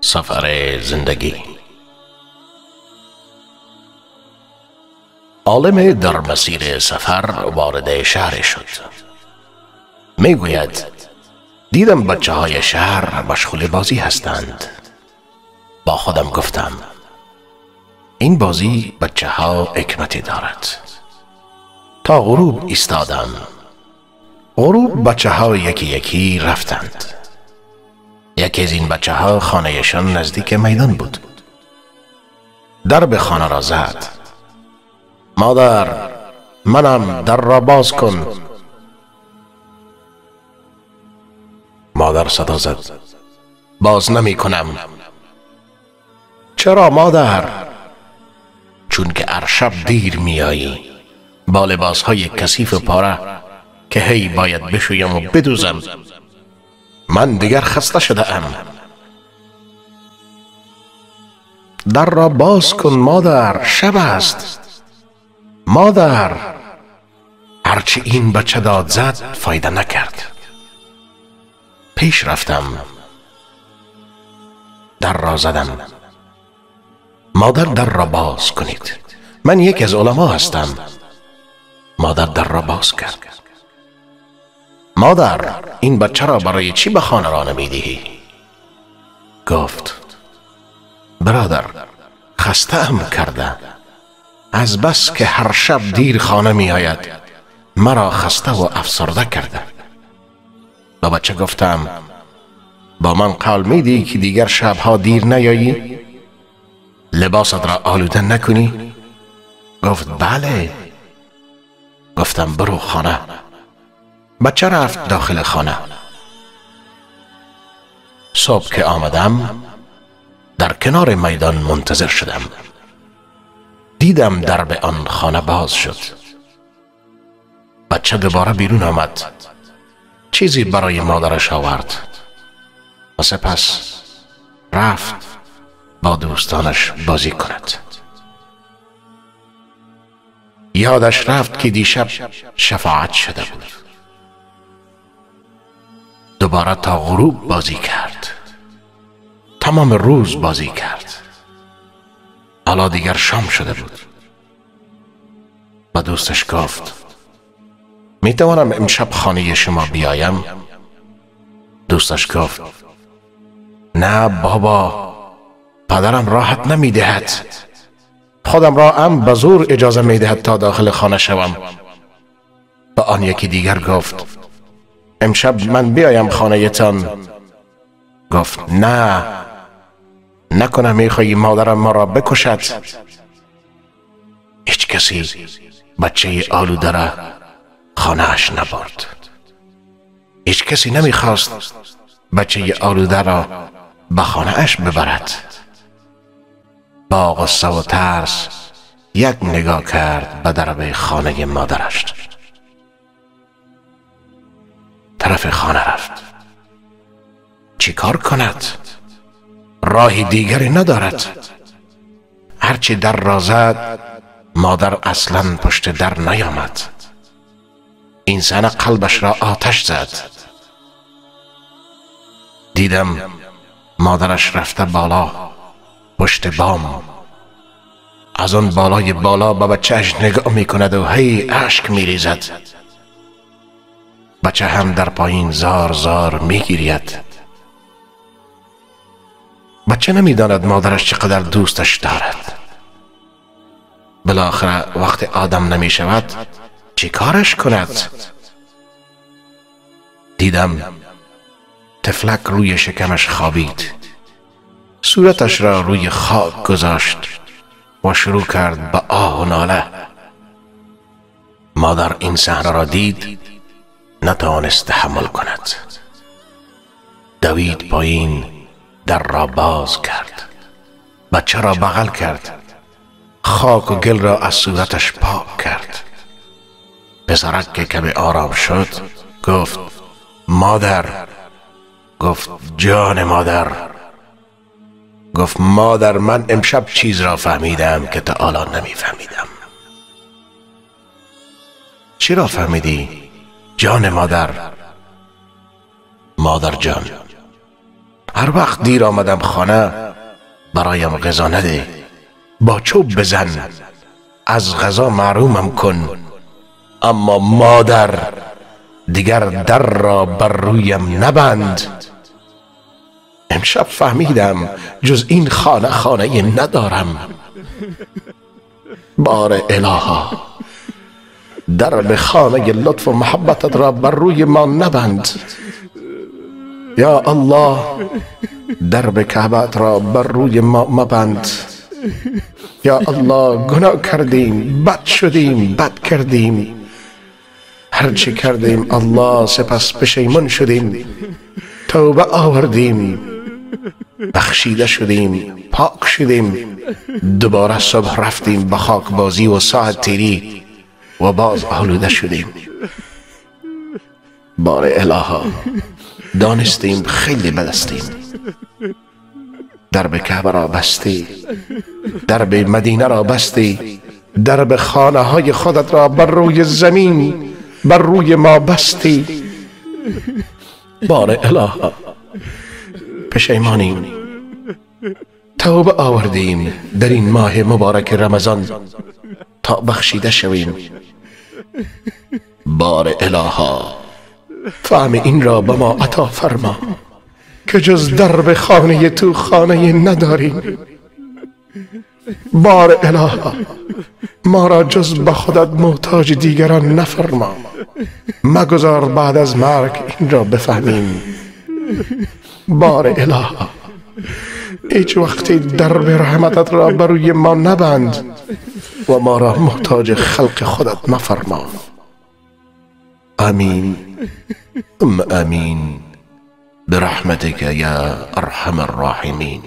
سفر زندگی. عالم در مسیر سفر وارد شهر شد. میگوید دیدم بچه های شهر مشغول بازی هستند. با خودم گفتم این بازی بچه ها حکمتی دارد. تا غروب ایستادم. غروب بچه ها یکی یکی رفتند. یکی از این بچه ها خانهشان نزدیک میدان بود. درب خانه را زد. مادر، منم، در را باز کن. مادر صدا زد. باز نمی کنم. چرا مادر؟ چون که هر شب دیر میایی با لباس های کثیف و پاره که هی باید بشویم و بدوزم. من دیگر خسته شده ام. در را باز کن مادر، شب است. مادر. هرچی این بچه داد زد فایده نکرد. پیش رفتم. در را زدم. مادر در را باز کنید. من یکی از علما هستم. مادر در را باز کرد. مادر، این بچه را برای چی به خانه را نمیدهی؟ گفت برادر، خسته ام کرده. از بس که هر شب دیر خانه می آید مرا خسته و افسرده کرده. با بچه گفتم با من قول میدی که دیگر شبها دیر نیایی؟ لباست را آلوده نکنی؟ گفت بله. گفتم برو خانه. بچه رفت داخل خانه. صبح که آمدم در کنار میدان منتظر شدم. دیدم درب آن خانه باز شد. بچه دوباره بیرون آمد. چیزی برای مادرش آورد و سپس رفت با دوستانش بازی کند. یادش رفت که دیشب شفاعت شده بود. دوباره تا غروب بازی کرد. تمام روز بازی کرد. حالا دیگر شام شده بود. با دوستش گفت می توانم امشب خانه شما بیایم؟ دوستش گفت نه بابا، پدرم راحت نمی دهد. خودم را هم به زور اجازه می دهد تا داخل خانه شوم. با آن یکی دیگر گفت امشب من بیایم خانه تان؟ گفت نه، نکنه می خواهی مادرم ما را بکشد. هیچ کسی بچه آلوده را خانه اش نبرد. هیچ کسی نمی خواست بچه آلوده را به خانه اش ببرد. با غصه و ترس یک نگاه کرد به درب خانه مادرش. طرف خانه رفت. چی کار کند؟ راهی دیگری ندارد. هرچی در را زد مادر اصلا پشت در نیامد. این زن قلبش را آتش زد. دیدم مادرش رفته بالا پشت بام. از آن بالای بالا به بچهش نگاه می کند و هی اشک می ریزد. بچه هم در پایین زار زار می گرید. بچه نمی داند مادرش چقدر دوستش دارد. بالاخره وقت آدم نمی شود چی کارش کند؟ دیدم طفلک روی شکمش خوابید. صورتش را روی خاک گذاشت و شروع کرد به آه و ناله. مادر این صحنه را دید، نتوانست تحمل کند. دوید پایین، در را باز کرد. بچه را بغل کرد. خاک و گل را از صورتش پاک کرد. پسرک که کمی آرام شد گفت مادر. گفت جان مادر. گفت مادر، من امشب چیز را فهمیدم که تا الان نمی فهمیدم. چی را فهمیدی؟ جان مادر. مادر جان، هر وقت دیر آمدم خانه برایم غذا نده، با چوب بزن، از غذا محرومم کن. اما مادر دیگر در را بر رویم نبند. امشب فهمیدم جز این خانه ندارم. بار الها در به خانه لطف و محبتت را بر روی ما نبند. یا الله در به کعبت را بر روی ما مبند. یا الله گناه کردیم، بد شدیم، بد کردیم، هرچی کردیم الله سپس پشیمان شدیم، توبه آوردیم، بخشیده شدیم، پاک شدیم. دوباره صبح رفتیم به خاک بازی و ساعت تیری و باز آلوده شدیم. بار الها دانستیم خیلی بد هستیم. درب کعبه را بستی، درب مدینه را بستی، درب خانه های خودت را بر روی زمین بر روی ما بستی. بار الها پشیمانیم، توبه آوردیم در این ماه مبارک رمضان تا بخشیده شویم. بار الها فهم این را به ما عطا فرما که جز درب خانه تو خانه نداریم. بار الها ما را جز به خودت محتاج دیگران نفرما، مگذار بعد از مرگ این را بفهمیم. بار الها هیچ وقتی درب رحمتت را بروی ما نبند و ما را محتاج خلق خودت مفرما. آمین ثم آمین برحمتك یا ارحم الراحمین.